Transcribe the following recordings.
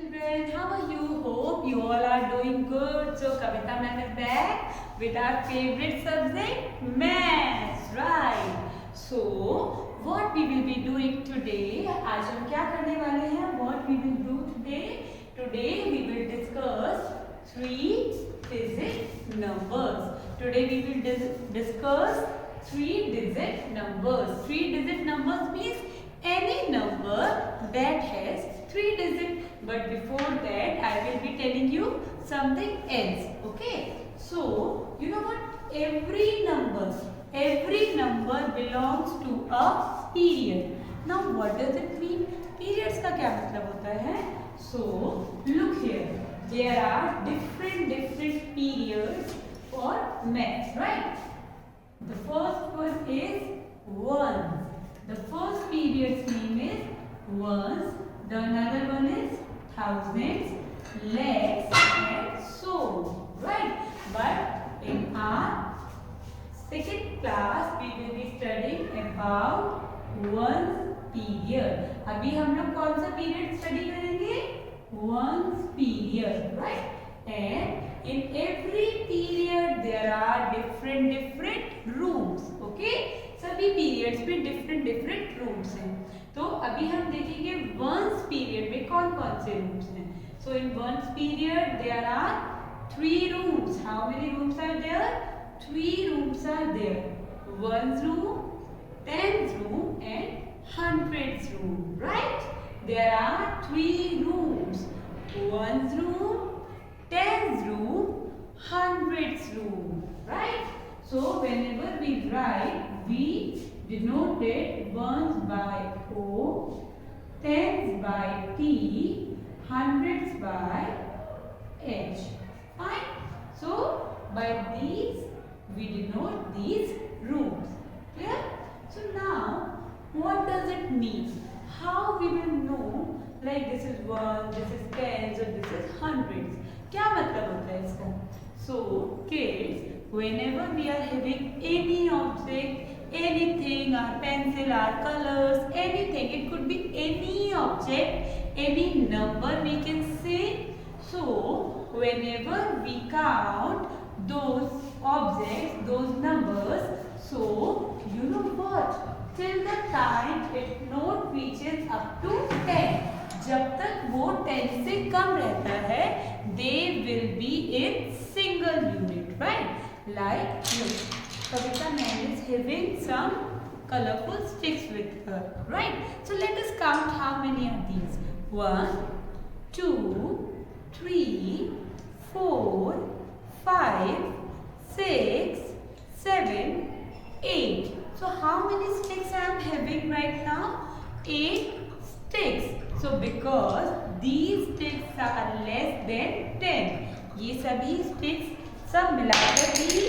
children, how are you? Hope you all are doing good. So Kavita ma'am is back with our favorite subject, maths, right? So what we will be doing today? आज हम क्या करने वाले हैं? What we will do today? Today we will discuss three-digit numbers. Today we will discuss three-digit numbers. Three-digit numbers means any number that has three digits. But before that, I will be telling you something else. Okay? So you know what? Every number belongs to a period. Now, what does it mean? Periods का क्या मतलब होता है? So look here. There are different periods for maths, right? The first one is ones. The first period's name is ones. The another one is thousands, lakhs, and so on, right? But in our second class, we will be studying about one period. अभी हम लोग कौन सा period study करेंगे? One period, right? And in every period there are different rooms. Okay? सभी periods में different rooms हैं. तो अभी हम देखेंगे वंस पीरियड में कौन कौन से रूम्स हैं. So in ones period there are three rooms. How many rooms are there? Three rooms are there. Ones room, tens room and hundreds room, right? There are three rooms. Ones room, tens room, hundreds room, right? So whenever we write, we denote it ones by O, tens by T, hundreds by H. Fine. So by these we denote these rooms. Clear? So now what does it mean? How we will know like this is one, this is tens, or this is hundreds? क्या मतलब होता है इसका? So kids, whenever we are having any object, anything, our pencil, our colors, anything, it could be any object, any number we can say. So whenever we count those objects, those numbers, so you know what? Till the time it not reaches up to 10, जब तक वो 10 से कम रहता है, they will be in single unit, right? Like look, Kavita ma'am is having some colorful sticks with her, right? So let us count how many are these. 1, 2, 3, 4, 5, 6, 7, 8. So how many sticks I am having right now? 8 sticks. So because these sticks are less than 10, ये सभी sticks सब मिलाकर भी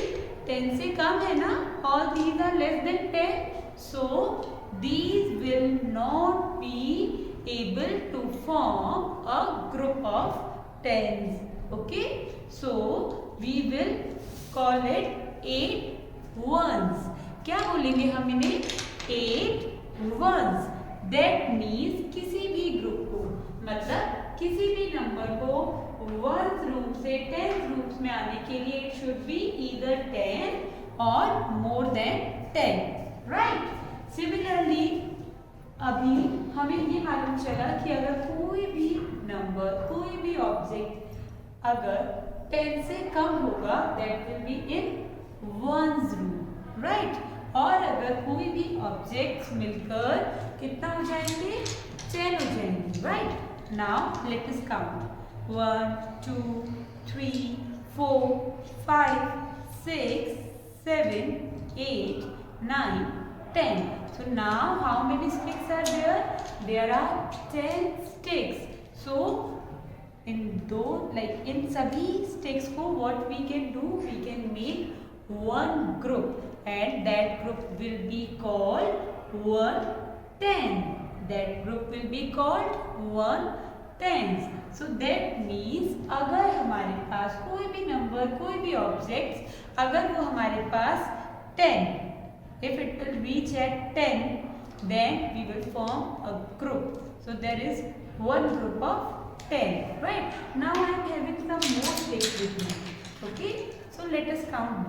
10 से कम है ना? All these are less than 10. So these will not be able to form a group of tens. Okay? So we will call it 8 ones. क्या बोलेंगे हम इन्हें? 8 ones. That means किसी भी ग्रुप को, मतलब किसी भी नंबर को वंस रूम से टेंस रूम्स में आने के लिए इट शुड बी ईदर 10 और मोर देन 10, राइट? सिमिलरली अभी हमें ये मालूम चला कि अगर कोई भी नंबर, कोई भी ऑब्जेक्ट अगर 10 से कम होगा that will be in ones room, right? और अगर कोई भी ऑब्जेक्ट्स मिलकर कितना हो जाएंगे? 10 हो जाएंगे, right? Now let us count. 1, 2, 3, 4, 5, 6, 7, 8, 9, 10. So now how many sticks are there? There are 10 sticks. So in सभी sticks को what we can do? We can make one group, and that group will be called 1 10. That group will be called 1 tens. So that means अगर हमारे पास कोई भी number, कोई भी object, अगर वो हमारे पास 10, if it will reach at 10, then we will form a group. So there is one group of 10, right? Now I am having some more sticks with me. Okay, so let us count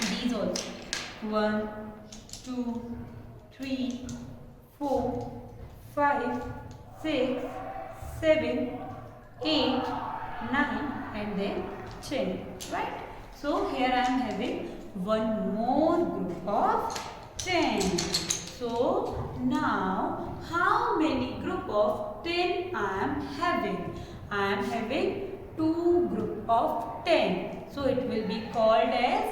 these also. 1, 2, 3, 4, 5, 6, 7, 8, 9 and then 10, right? So here I am having one more group of 10. So now how many group of 10 I am having? I am having 2 group of 10. So it will be called as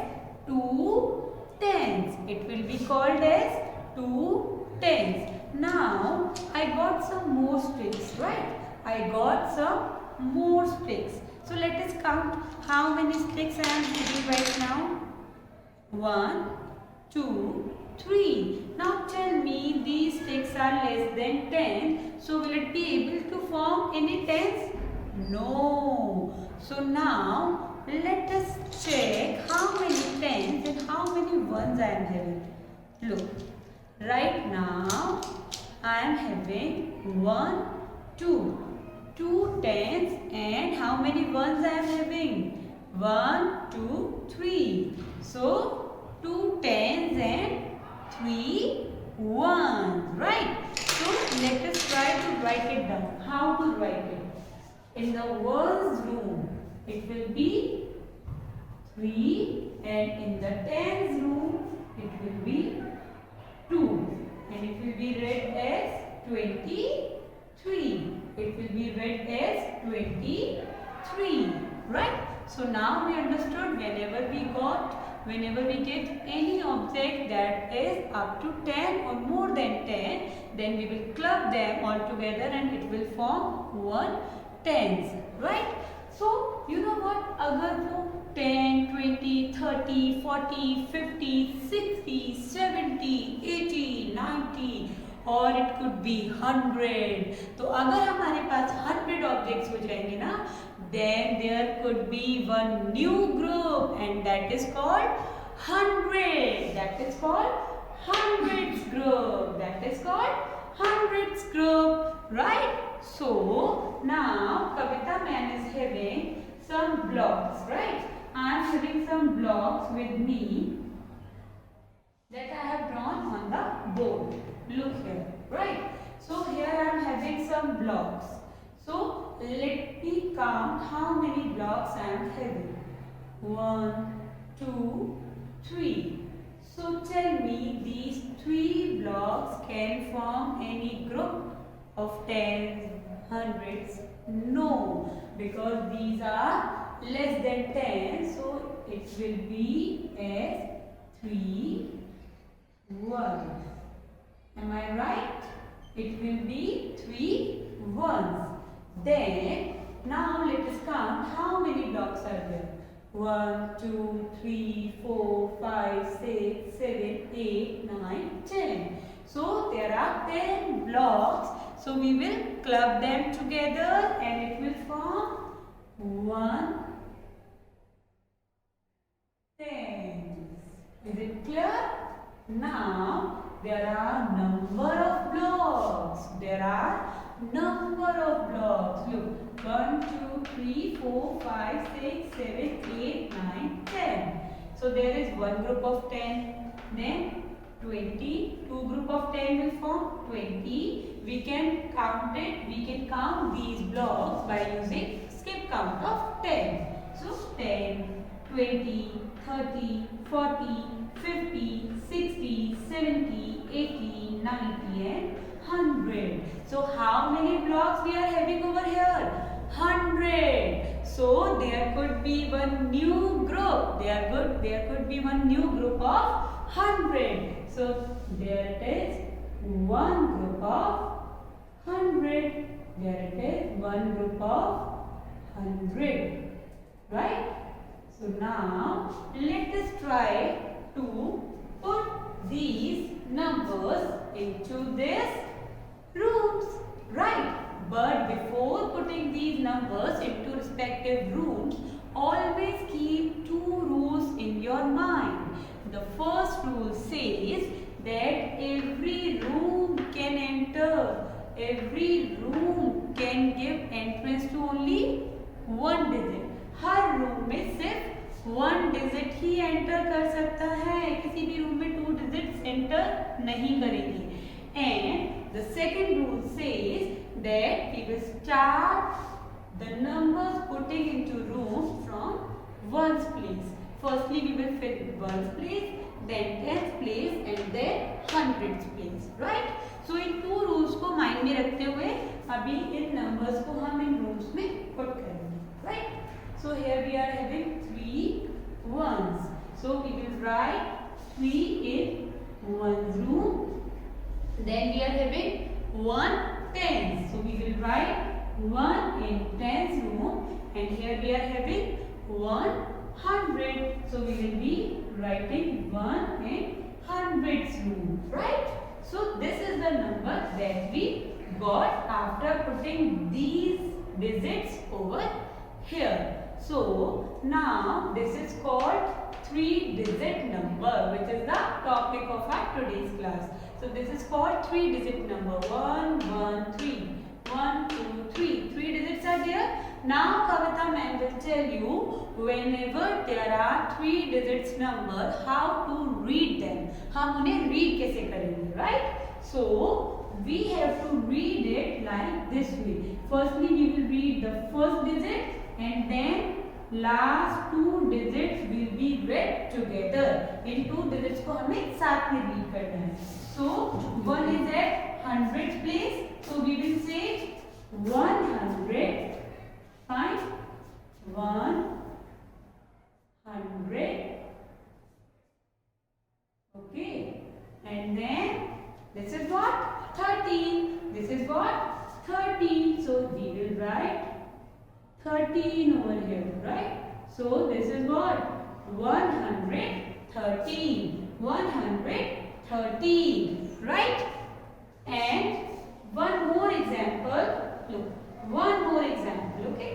2 tens. It will be called as 2 tens. Now I got some more sticks, right? I got some more sticks. So let us count how many sticks I am having right now. 1, 2, 3. Now tell me, these sticks are less than 10. So will it be able to form any tens? No. So now let us check how many tens and how many ones I am having. Look, right now I am having 1, 2. 2 tens and how many ones I am having? 1, 2, 3. So 2 tens and 3 ones, right? So let us try to write it down. How to write it? In the ones room, it will be 3, and in the tens room, it will be 2, and it will be read as 23. It will be read as 23, right? So now we understood whenever we get any object that is up to 10 or more than 10, then we will club them all together and it will form one tens, right? So you know what, अगर वो 10, 20, 30, 40, 50, 60, 70, 80, 90 और it could be 100. तो अगर हमारे पास 100 objects हो जाएंगे ना, then there could be one new group and that is called 100. That is called hundreds group. That is called hundreds group, right? So now Kavita ma'am is having some blocks, right? I am having some blocks with me that I have drawn on the board. Look here, right? So here I am having some blocks. So let me count how many blocks I am having. 1, 2, 3. So tell me, these 3 blocks can form any group of tens, hundreds? No, because these are less than 10. So it will be as 3 ones. Am I right? It will be 3 ones. Then now let us count how many blocks are there. 1, 2, 3, 4, 5, 6, 7, 8, 9, 10. So there are 10 blocks. So we will club them together and it will form one tens. Is it clear? Now there are number of blocks. There are number of blocks. Look, 1, 2, 3, 4, 5, 6, 7, 8, 9, 10. So there is one group of 10. Then 20. Two group of 10 will form 20. We can count it. We can count these blocks by using skip count of 10. So 10, 20, 30, 40, 50, 60, 70, 80, 90 and 100. So how many blocks we are having over here? 100. So there could be one new group. There could be one new group of 100. So there it is, one group of 100. There it is, one group of 100. Right? So now let us try to put these numbers into this rooms, right? But before putting these numbers into respective rooms, always keep 2 rules in your mind. The first rule says that every room can enter, every room can give 1 digit, her room में सिर्फ 1 digit ही enter कर सकता है, किसी भी room में 2 digits enter नहीं करेंगे। And the second rule says that we will start the numbers putting into room from ones place. Firstly we will fill ones place, then tens place and then hundreds place, right? So in two rules को mind में रखते हुए अभी इन numbers को हम इन rooms में put करेंगे, right? So here we are having 3 ones. So we will write 3 in ones room. Then we are having 1 tens. So we will write 1 in tens room, and here we are having 100. So we will be writing 1 in hundreds room, right? So this is the number that we got after putting these digits over here. So now this is called 3-digit number, which is the topic of our today's class. So this is called 3-digit number. 1 1 3. 1 2 3. 3 digits are there. Now Kavita ma'am will tell you whenever there are 3 digits number how to read them. हम उन्हें read कैसे करेंगे, right? So we have to read it like this way. Firstly we will read the first digit and then last 2 digits will be read together. In 2 digits को हमें साथ में read करना है. So 1 is at hundreds place. So we will say 100. Fine. 100. Okay. And then this is what? 13. This is what? 13. So we will write 13 over here, right? So this is what? 113. 113. Right? And one more example. Look, one more example, okay?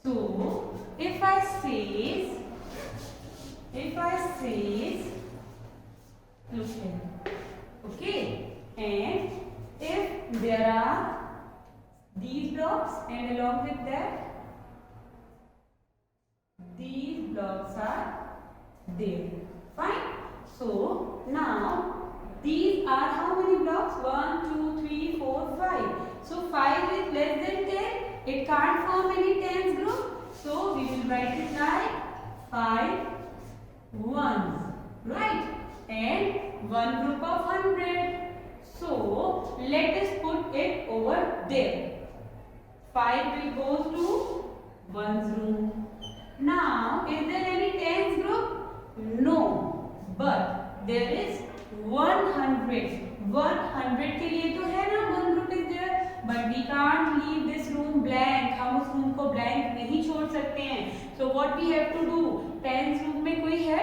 So, if I says, look here, okay? And if there are these blocks and along with that, these blocks are there. Fine. So now these are how many blocks? 1 2 3 4 5. So 5 is less than 10. It can't form any tens group. So we will write it like 5 ones, right? And one group of 100. So let us put it over there. 5 will go to ones room. Now is there any tens group? No. But there is 100. 100 के लिए तो है ना, 1 group is there. But we can't leave this room blank. हम उस room को blank नहीं छोड़ सकते हैं. So what we have to do? Tens room में कोई है?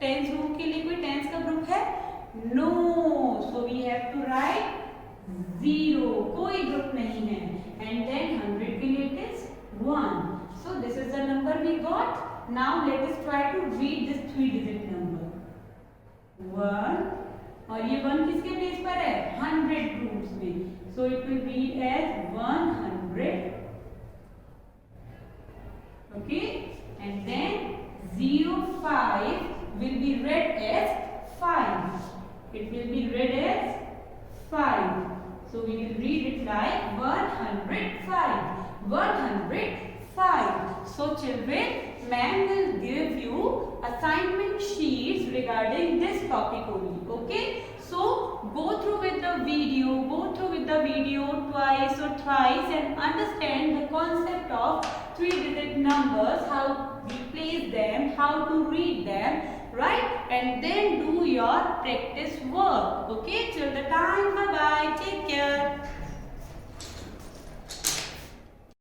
Tens room के लिए कोई tens का group है? No. So we have to write 0. कोई group नहीं है. And then 100 के लिए it is 1. So this is the number we got. Now let us try to read this 3-digit number. 1 और ये 1 किसके प्लेस पर है? 100 रूम्स में. So it will read as 100. Okay, and then 05 will be read as 5. It will be read as 5. So we will read it like 105. 105. So children, ma'am will give you assignment sheets regarding this topic only. Okay, so go through with the video twice or thrice and understand the concept of 3-digit numbers, how we place them, how to read them, right? And then do your practice work. Okay, till the time, bye bye, take care.